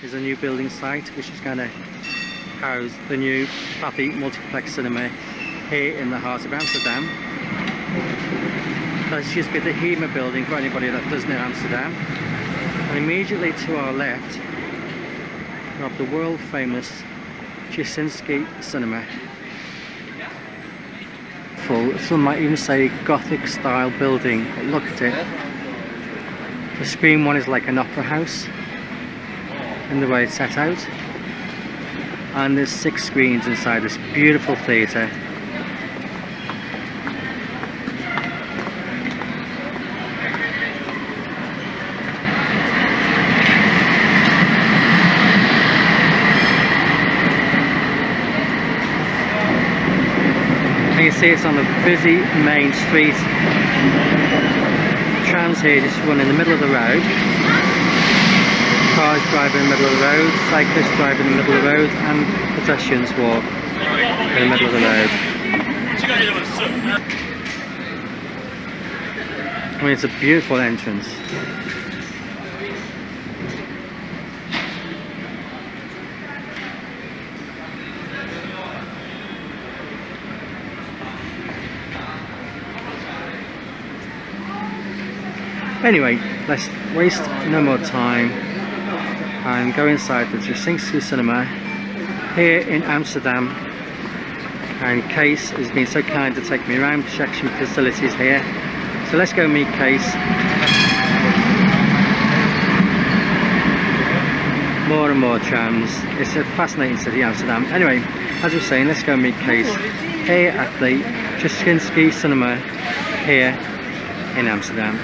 is a new building site which is going to house the new Pathy Multiplex Cinema here in the heart of Amsterdam. This used to be the HEMA building for anybody that doesn't know Amsterdam. And immediately to our left we have the world famous Chisinski Cinema. Some might even say Gothic style building, but look at it. The screen one is like an opera house in the way it's set out, and there's 6 screens inside this beautiful theatre. You see it's on a busy main street. Trams here just run in the middle of the road. Cars drive in the middle of the road, cyclists drive in the middle of the road, and pedestrians walk in the middle of the road. I mean, it's a beautiful entrance. Anyway, let's waste no more time and go inside the Tuschinski Cinema here in Amsterdam. And Kees has been so kind to take me around to check some facilities here. So let's go meet Kees. More and more trams. It's a fascinating city, Amsterdam. Anyway, as I was saying, let's go meet Kees here at the Tuschinski Cinema here in Amsterdam.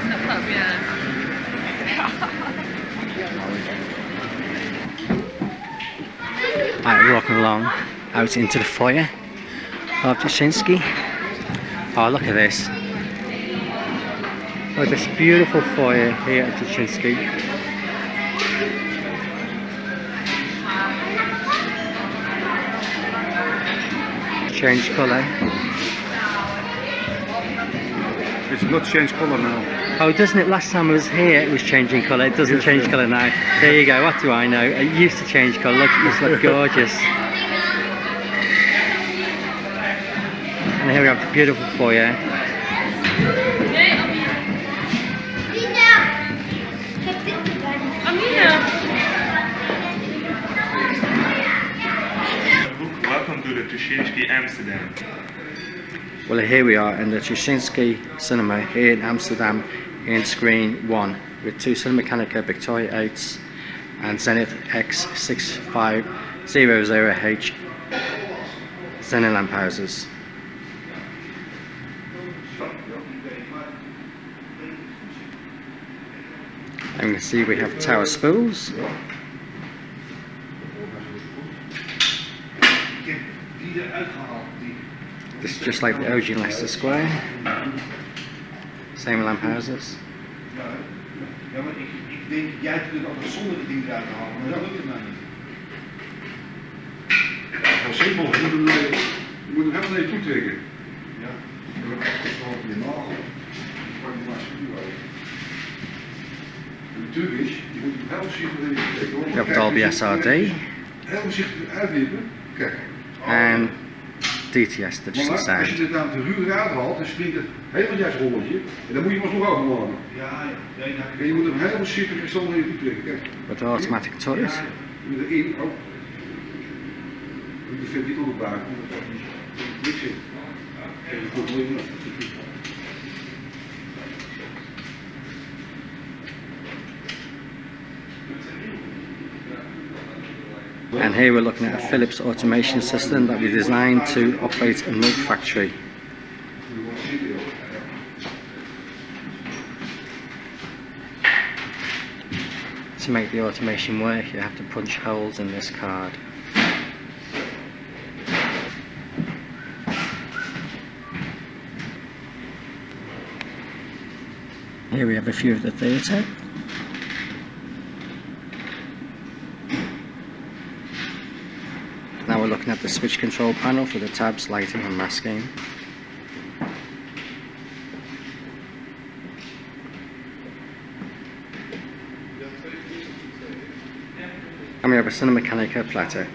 Right, we're walking along out into the foyer of Tuschinski. Oh, look at this. Oh, this beautiful foyer here at Tuschinski. Change colour. It's not change colour now. Oh, doesn't it? Last time I was here it was changing colour. It doesn't change colour now. There you go, what do I know? It used to change colour. Look, it used to look gorgeous. And here we have the beautiful foyer. Welcome to the Tuschinski Amsterdam. Well, here we are in the Chisinski Cinema here in Amsterdam in screen 1 with 2 Cinemacanica Victoria 8s and Zenith X6500H Xenon lamp houses. And you can see we have tower spools. This is just like the OG Leicester Square. Same lamp houses. Ja, maar ik denk, jij doet het altijd zonder het ding eruit te halen, maar dat lukt het nou niet. Heel simpel, je moet hem helemaal naar je toe trekken. Ja, je moet echt gewoon op je nagel. Pak je maar schuw uit. En de truc is, je moet hem heel voorzichtig naar je toe trekken. Je hebt het al bij SRD. Heel voorzichtig uitwippen. Kijk. En DTS, digital sound. Als je het nou de ruw eruit haalt, dan springt het helemaal juist rolletje. En dan moet je hem alsnog openmaken. Ja. En je moet hem heel voorzichtig zo naar je toe trekken. Kijk. With the automatic toilet. Ja, je moet erin. Oh. Je moet de ventiel op buiten. Dat is niks in. Kijk, dat komt alleen maar. And here we're looking at a Philips automation system that we designed to operate a milk factory. To make the automation work, you have to punch holes in this card. Here we have a view of the theatre. Now we're looking at the switch control panel for the tabs, lighting and masking. And we have a Cinemacanica platter.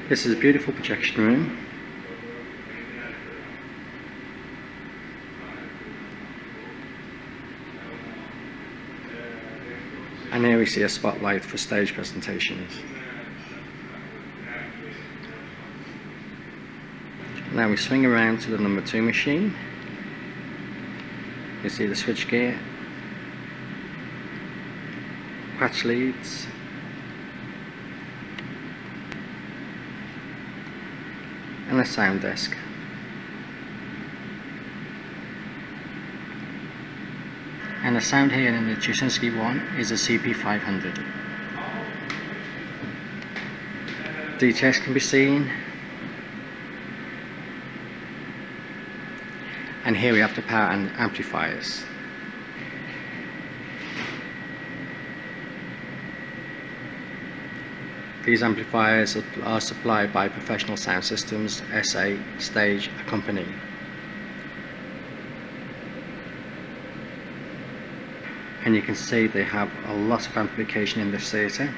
This is a beautiful projection room. And here we see a spotlight for stage presentations. Now we swing around to the number 2 machine. You see the switch gear, patch leads, and a sound desk. And the sound here in the Chisinski one is a CP500. DTS can be seen. And here we have the power and amplifiers. These amplifiers are supplied by Professional Sound Systems SA Stage Company. And you can see they have a lot of amplification in this theatre.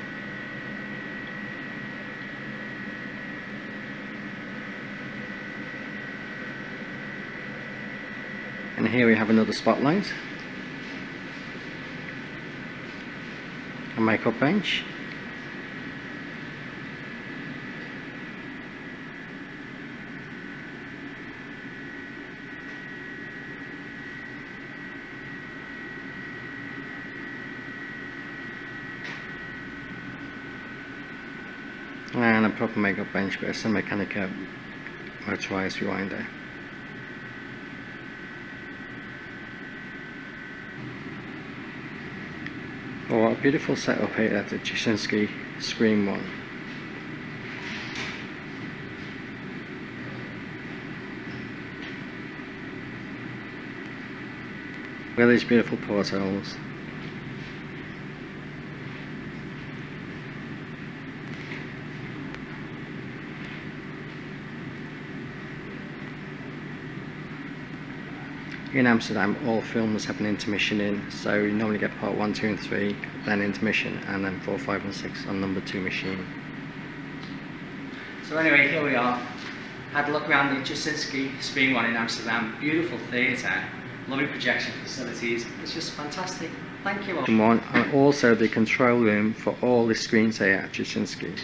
And here we have another spotlight, a makeup bench, and a proper makeup bench with a Cinemacanica motorized rewinder. Oh, what a beautiful setup here at the Chisinski Screen 1. With these beautiful portholes. In Amsterdam, all films have an intermission in, so you normally get part 1, 2 and 3, then intermission, and then 4, 5 and 6 on number 2 machine. So anyway, here we are. Had a look around the Chisinski Screen 1 in Amsterdam. Beautiful theatre, lovely projection facilities. It's just fantastic. Thank you all. And also the control room for all the screens here at Tuschinski.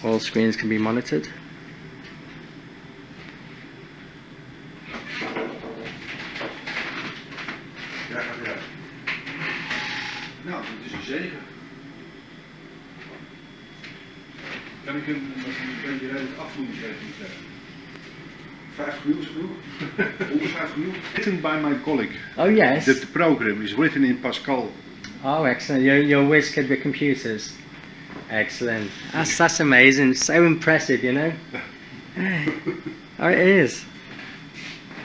All screens can be monitored. Ja, ja. Nou, dat is een zeker. Kan ik een beetje redelijk afvoeringsrekening zeggen? 50 uur is genoeg? 150 uur? Written by my colleague. Oh yes. The program is written in Pascal. Oh excellent, you're a whiz kid with computers. Excellent. That's amazing. So impressive, you know. Oh, it is.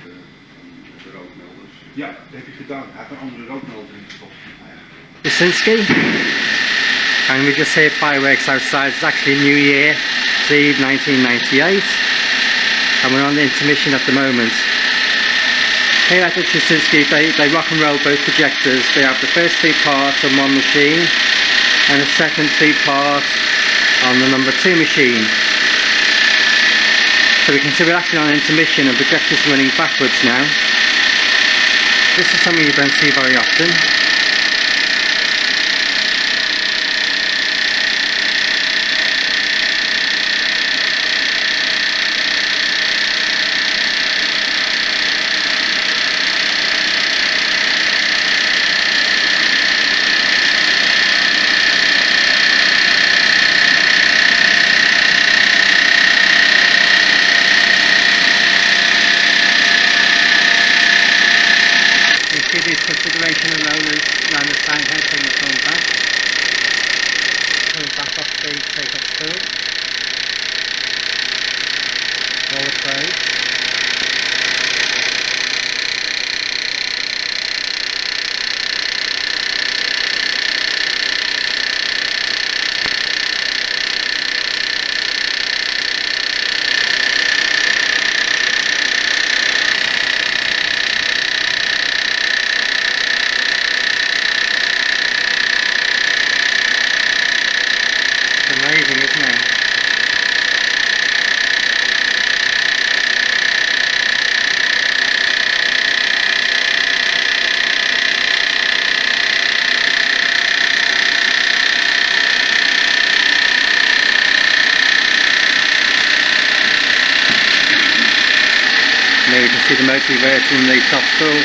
De rookmelders. Ja, dat heb je gedaan. Hij heeft een andere rookmelder in gestopt. Chisinski. And we just hear fireworks outside. It's actually New Year Eve 1998. And we're on the intermission at the moment. Here at the Chisinski, they rock and roll both projectors. They have the first 3 parts on one machine, and the second 3 parts on the number 2 machine. So we can see we're actually on intermission and projectors running backwards now. This is something you don't see very often. Configuration of rollers around the sound head bring the film back. Coming back off the take up spool. All closed. see the motor reverse in the top stool.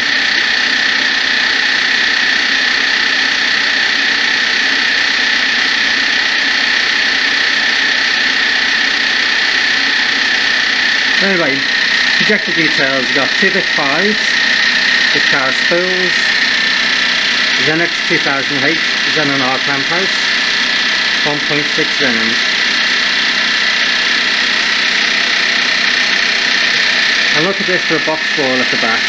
Anyway, projector details, we've got 2-bit 5s, with power spools, Xenon 2008 Xenon R clamp house, 1.6 Xenons. And look at this for a box wall at the back.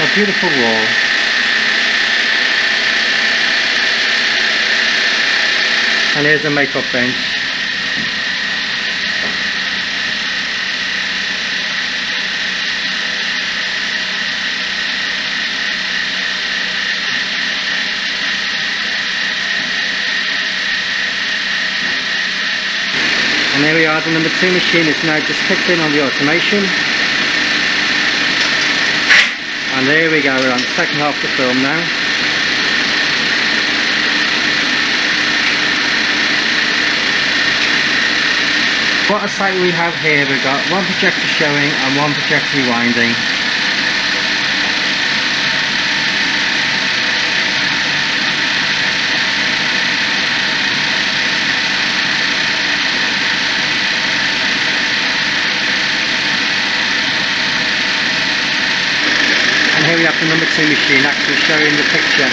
A beautiful wall. And here's a makeup bench. And there we are, the number 2 machine is now just kicked in on the automation. And there we go, we're on the second half of the film now. What a sight we have here. We've got one projector showing and one projector rewinding. And here we have the number 2 machine actually showing the picture.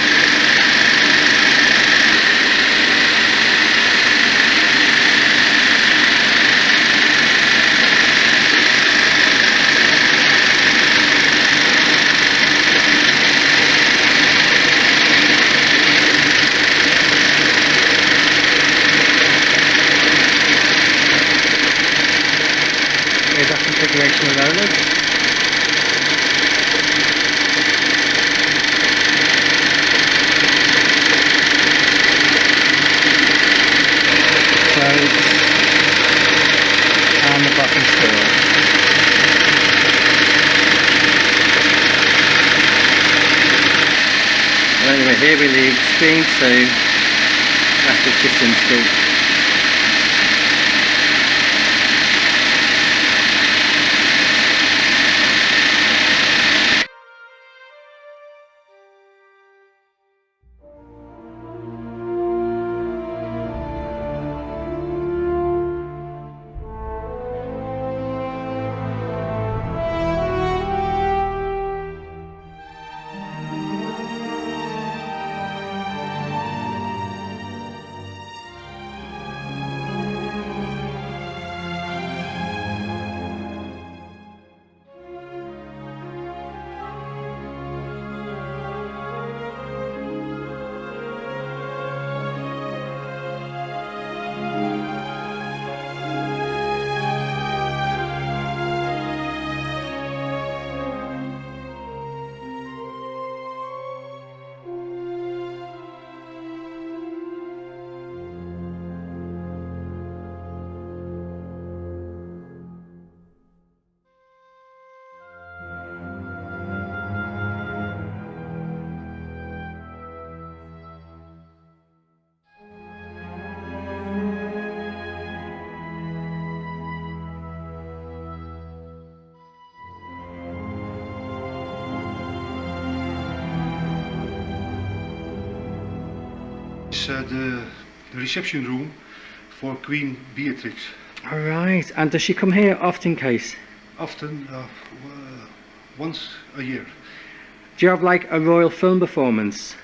Here's that configuration of rollers. And the bottom spool. Well, anyway, here we leave screen 2 after Chisinski. The reception room for Queen Beatrix. Alright, and does she come here often, Case? Often, once a year. Do you have like a royal film performance?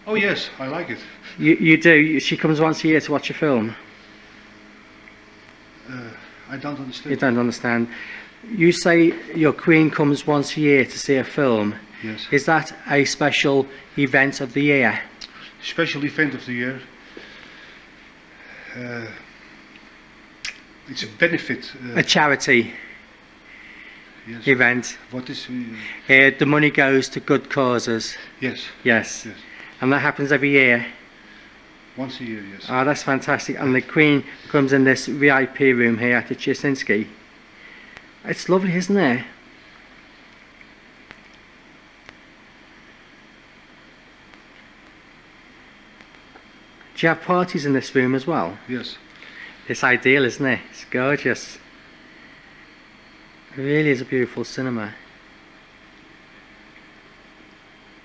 Oh yes, I like it. You do? She comes once a year to watch a film? I don't understand. You don't understand. You say your Queen comes once a year to see a film. Yes. Is that a special event of the year? Special event of the year. It's a benefit. A charity yes. event. What is? The money goes to good causes. Yes. Yes. Yes. And that happens every year. Once a year, yes. Oh, that's fantastic. And the Queen comes in this VIP room here at the Chisinski. It's lovely, isn't it? Do you have parties in this room as well? Yes. It's ideal, isn't it? It's gorgeous. really is a beautiful cinema.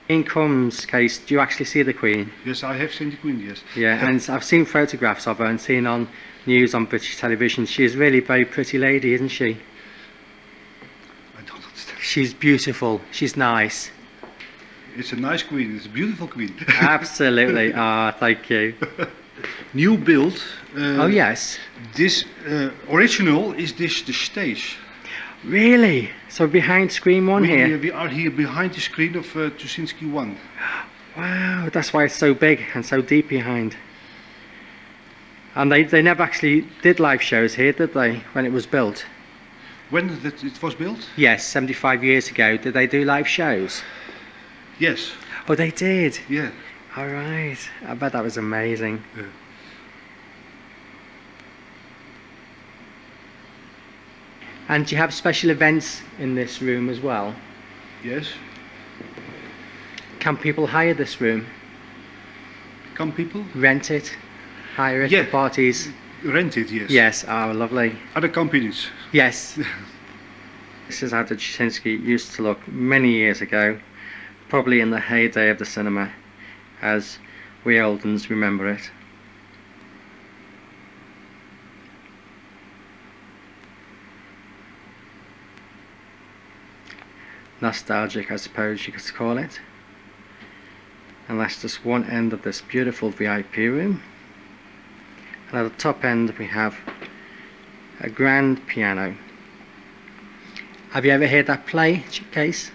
Queen comes, Case, do you actually see the Queen? Yes, I have seen the Queen, yes. Yeah, and I've seen photographs of her and seen on news on British television. She's really a very pretty lady, isn't she? I don't understand. She's beautiful, she's nice. It's a nice Queen, it's a beautiful Queen. Absolutely, thank you. New build. Oh yes. This original is this the stage. Really? So behind screen one here? We are here behind the screen of Tuschinski 1. Wow, that's why it's so big and so deep behind. And they never actually did live shows here, did they, when it was built? When it was built? Yes, 75 years ago. Did they do live shows? Yes. Oh, they did? Yeah. Alright, I bet that was amazing. Yeah. And do you have special events in this room as well? Yes. Can people hire this room? Come people? Rent it? Hire it Yeah. for parties? Rent it, yes. Yes, oh lovely. Other companies. Yes. This is how the Chisinski used to look many years ago, probably in the heyday of the cinema, as we old ones remember it. Nostalgic, I suppose you could call it. And that's just one end of this beautiful VIP room. And at the top end we have a grand piano. Have you ever heard that play, Case?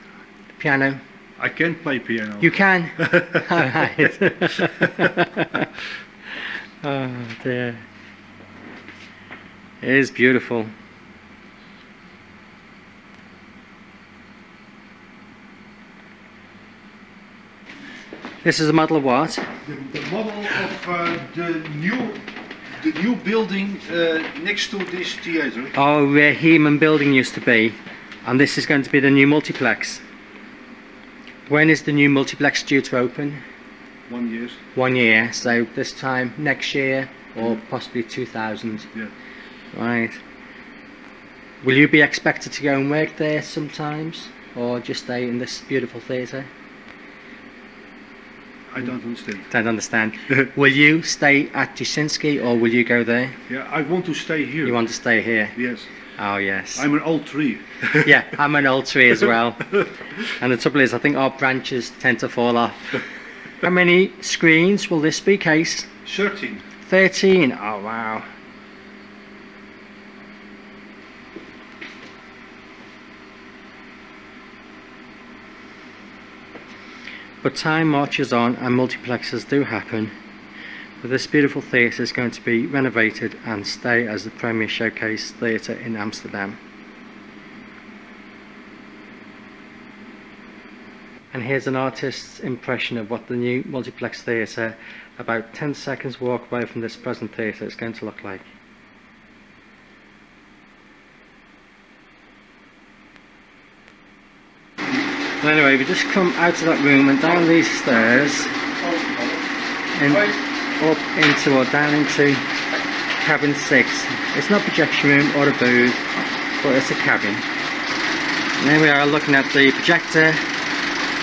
The piano? I can play piano. You can? Alright. Oh dear. It is beautiful. This is a model of what? The model of the new building next to this theater. Oh, where Heman Building used to be. And this is going to be the new multiplex. When is the new multiplex due to open? 1 year. 1 year, so this time next year or possibly 2000. Yeah. Right. Will you be expected to go and work there sometimes, or just stay in this beautiful theatre? I don't understand. Don't understand. Will you stay at Chisinski or will you go there? Yeah, I want to stay here. You want to stay here? Yes. Oh yes. I'm an old tree. Yeah, I'm an old tree as well. And the trouble is, I think our branches tend to fall off. How many screens will this be, Case? 13. 13. Oh wow. But time marches on and multiplexes do happen. But this beautiful theatre is going to be renovated and stay as the premier showcase theatre in Amsterdam. And here's an artist's impression of what the new multiplex theatre, about 10 seconds walk away from this present theatre, is going to look like. Well, anyway, we just come out of that room and down these stairs and up into or down into cabin 6. It's not a projection room or a booth, but it's a cabin. And there we are looking at the projector.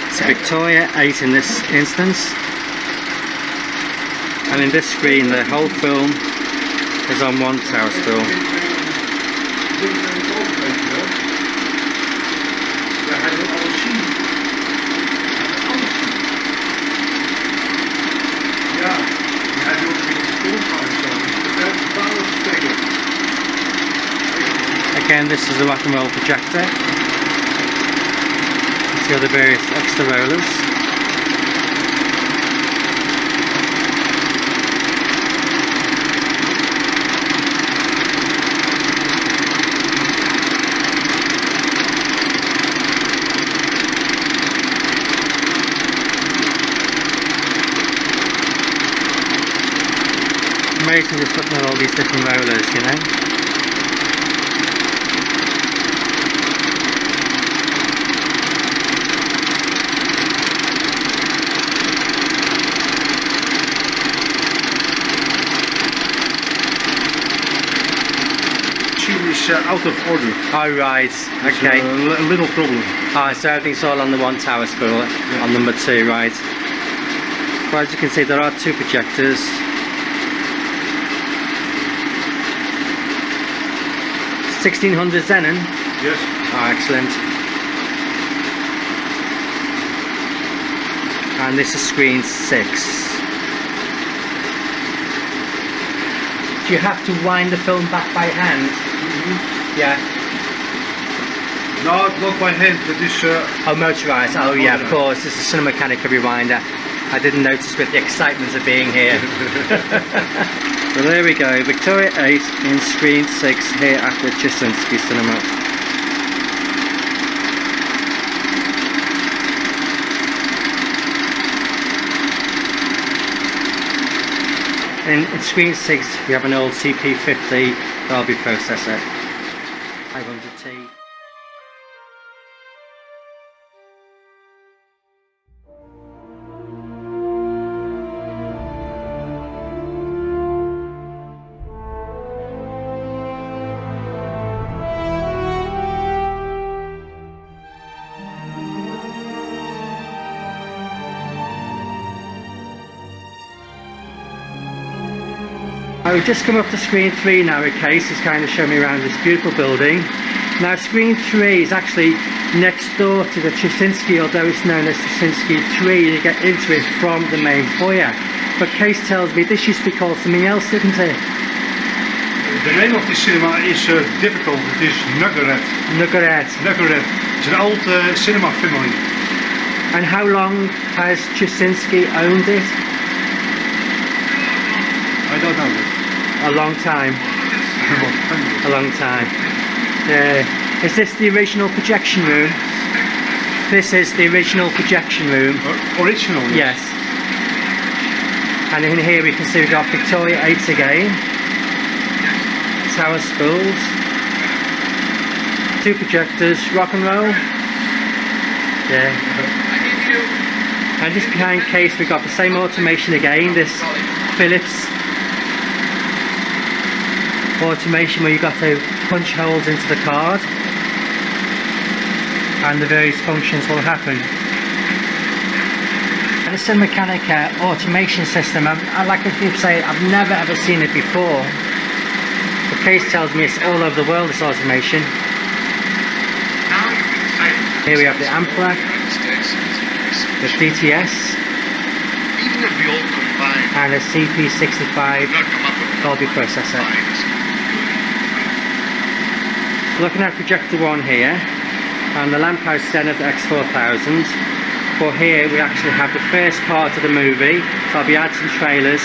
It's a Victoria 8 in this instance. And in this screen the whole film is on one tower still. Again, this is a rock and roll projector. You see all the various extra rollers. Amazing just looking at all these different rollers, you know. out of order. Oh right, It's okay. a little problem. So everything's all on the one tower spool, on number 2, right. Well, as you can see, there are 2 projectors. $1600 Xenon. Yes. Oh, excellent. And this is screen 6. Do you have to wind the film back by hand? Yeah. No, not by hand, but this... Oh, motorised. Oh yeah, of course. This is a Cinemacanic rewinder. I didn't notice with the excitement of being here. So there we go, Victoria 8 in screen 6 here at the Chisinski Cinema. In screen 6 we have an old CP50 Dolby processor, 500T. We've just come up to screen 3 now. Case is kind of showing me around this beautiful building. Now screen 3 is actually next door to the Chisinski, although it's known as Chisinski 3. You get into it from the main foyer. But Case tells me this used to be called something else, didn't it? The name of this cinema is difficult. It is Nuggered. Nuggered. Nuggered. It's an old cinema family. And how long has Chisinski owned it? I don't know that. A long time. A long time. Is this the original projection room? This is the original projection room. Original? Yes. And in here we can see we've got Victoria 8 again. Tower spools. 2 projectors, rock and roll. Yeah. And just behind Case we've got the same automation again, this Philips automation where you've got to punch holes into the card and the various functions will happen. And the Cinemacanic automation system, I like to say I've never ever seen it before. The Case tells me it's all over the world, this automation. Here we have the Ampler, the DTS, and a CP65 Dolby processor. Looking at projector 1 here, and the Lamphouse Zenith X4000. But here we actually have the first part of the movie, so I'll be adding some trailers,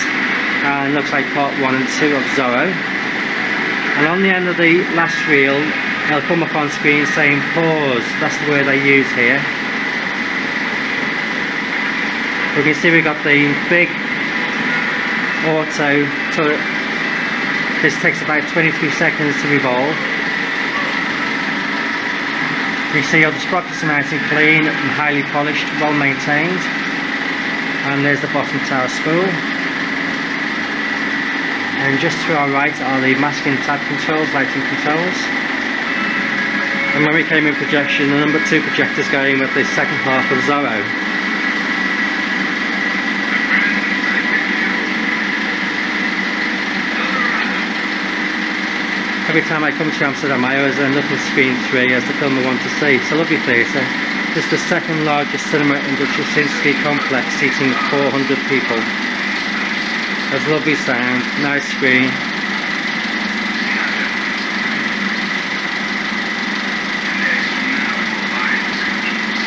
and looks like part 1 and 2 of Zorro. And on the end of the last reel, it'll come up on screen saying pause. That's the word I use here. We can see we've got the big auto turret. This takes about 23 seconds to revolve. You see all the sprockets are nice and clean and highly polished, well maintained. And there's the bottom tower spool. And just to our right are the masking tab controls, lighting controls. And when we came in projection, the number 2 projector's going with the second half of Zorro. Every time I come to Amsterdam I always end up in screen 3 as the film I want to see. It's a lovely theatre. It's the second largest cinema in the Tuschinski complex, seating 400 people. There's lovely sound, nice screen.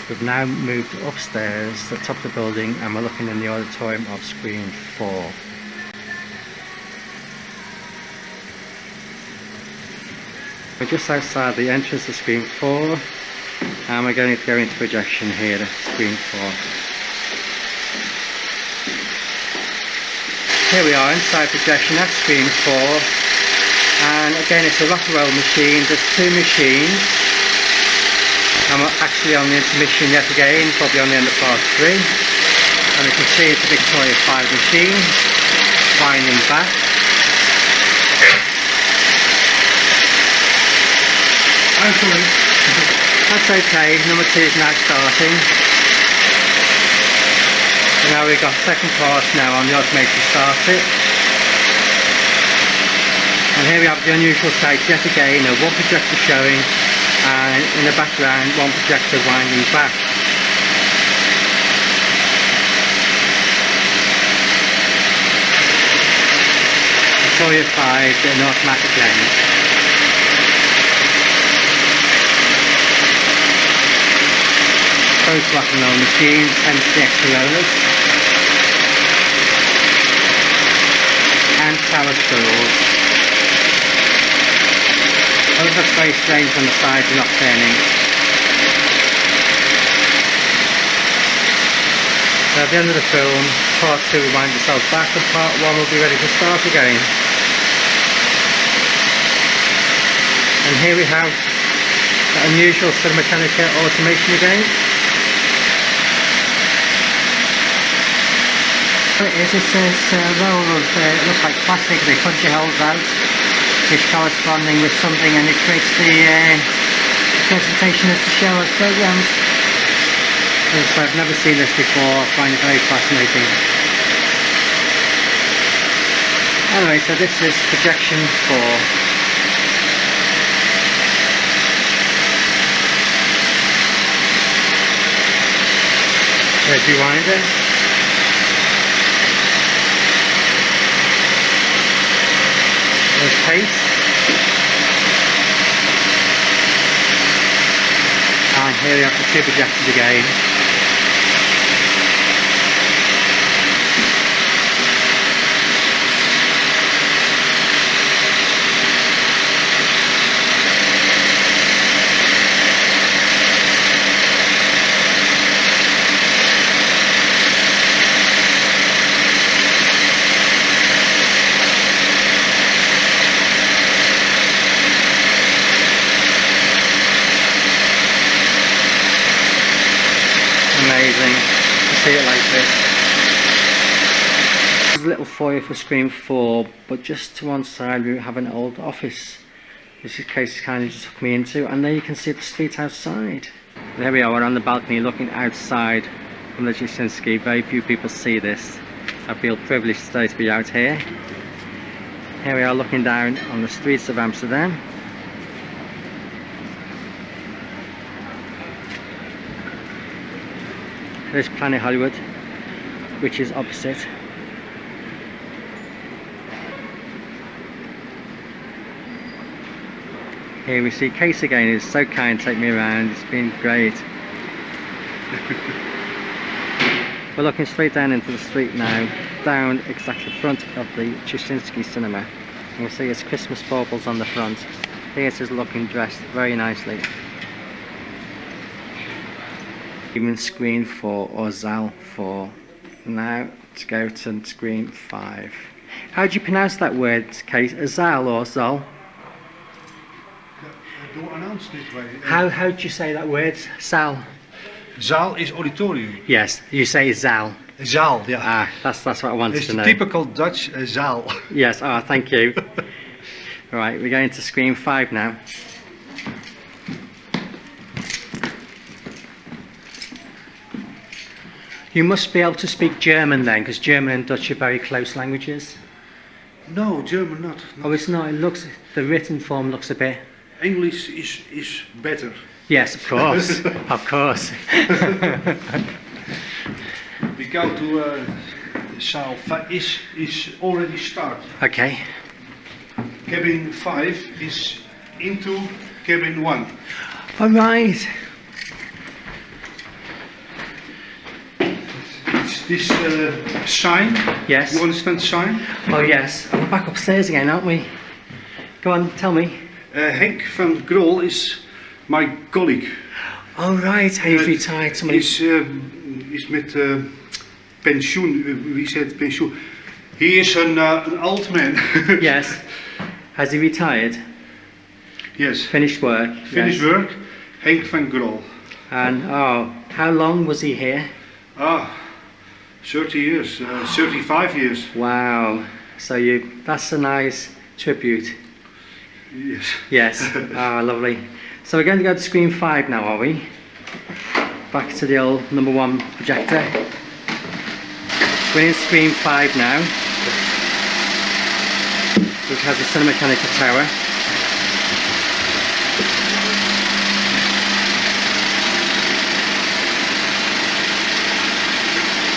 We've now moved upstairs to the top of the building and we're looking in the auditorium of screen 4. We're just outside the entrance of screen 4 and we're going to go into projection here at screen 4. Here we are inside projection at screen 4, and again it's a rock and roll machine. There's 2 machines and we're actually on the intermission yet again, probably on the end of part 3, and you can see it's a Victoria 5 machine winding back. I'm sorry. That's okay, number 2 is now starting. So now we've got second course now on the automated start it. And here we have the unusual sight yet again of one projector showing and in the background one projector winding back. Victoria 5 in an automatic lens. Both rock and roll machines, hence the extra rollers. And tower spools. Those look very strange on the sides and not turning. So at the end of the film, part 2 will wind itself back and part 1 will be ready to start again. And here we have the unusual Cinematica automation again. What it is, it's this roll of, it looks like plastic, they punch your holes out, which corresponding with something, and it creates the presentation as the show of programs. So I've never seen this before, I find it very fascinating. Anyway, so this is projection 4. There's rewinder. There's pace. And here we have the 2 projectors again. Amazing to see it like this. There's a little foyer for screen 4, but just to one side we have an old office, which this case kind of just took me into, and there you can see the street outside. There we are, we're on the balcony looking outside from the Chisinski. Very few people see this. I feel privileged today to be out here. Here we are looking down on the streets of Amsterdam. There's Planet Hollywood, which is opposite. Here we see Case again, he's so kind to take me around, it's been great. We're looking straight down into the street now, down exactly in front of the Chisinski Cinema. You can see its Christmas baubles on the front. Theatre's looking dressed very nicely. Even screen 4 or Zal 4. Now to go to screen 5. How do you pronounce that word, Kate? Zal or Zal? Don't announce this way. How do you say that word? Zal? Zaal is auditorium. Yes, you say Zal. Zaal, yeah. Ah, that's what I wanted It's to know. typical Dutch zaal. Yes, thank you. Right, we're going to screen 5 now. You must be able to speak German then, because German and Dutch are very close languages. No, German not. Oh, it's not. It looks, the written form looks a bit. English is better. Yes, of course, of course. We go to zaal 5 is already start. Okay. Cabin 5 is into cabin 1. All right. This sign. Yes. You understand sign? Oh yes. We're back upstairs again, aren't we? Go on, tell me. Henk van Grol is my colleague. Oh right, he's retired. Somebody. Is met pensioen. Wie said pensioen? He is an old man. Yes. Has he retired? Yes. Finished work. Finished yes. work. Henk van Grol. And how long was he here? 30 years, 35 years. Wow. So that's a nice tribute. Yes. Yes. Lovely. So we're going to go to screen 5 now, are we? Back to the old number 1 projector. We're in screen 5 now, which has a Cinemeccanica tower.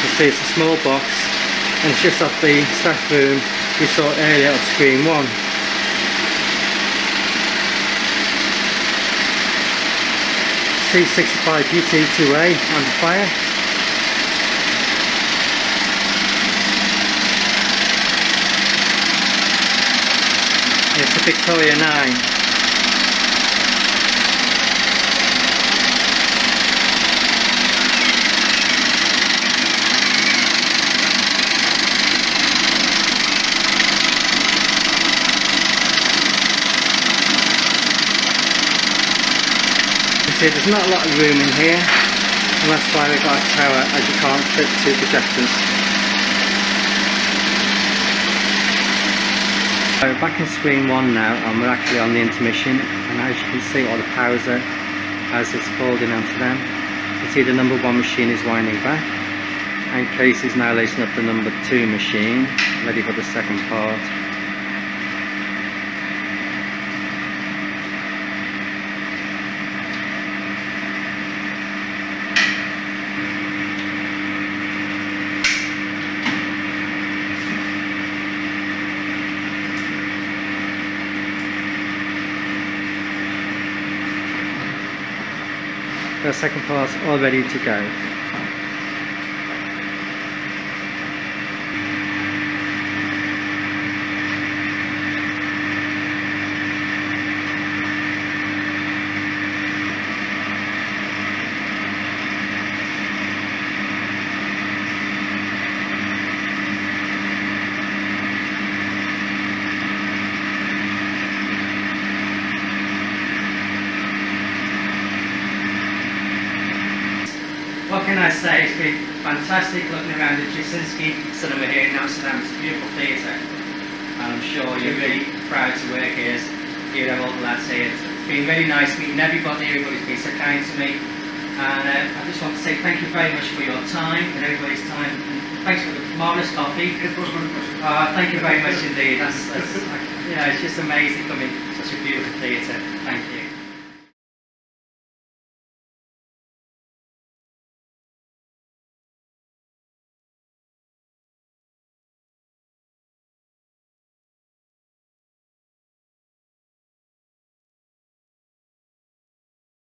You see it's a small box, and it's just off the staff room we saw earlier of screen 1. C65 UT2A amplifier. It's a Victoria 9. See, there's not a lot of room in here, and that's why we've got a tower, as you can't fit 2 projectors. So we're back in screen 1 now, and we're actually on the intermission, and as you can see all the powers are, as it's called in Amsterdam. You can see the number 1 machine is winding back, and Case is now lacing up the number 2 machine, ready for the second part. The second part's all ready to go. What can I say? It's been fantastic looking around the Chisinski Cinema here in Amsterdam. It's a beautiful theatre, and I'm sure you're really proud to work here. You have all the lads here. It's been really nice meeting everybody. Everybody's been so kind to me, and I just want to say thank you very much for your time and everybody's time. And thanks for the marvellous coffee. Thank you very much indeed. That's you know, it's just amazing coming to such a beautiful theatre. Thank you.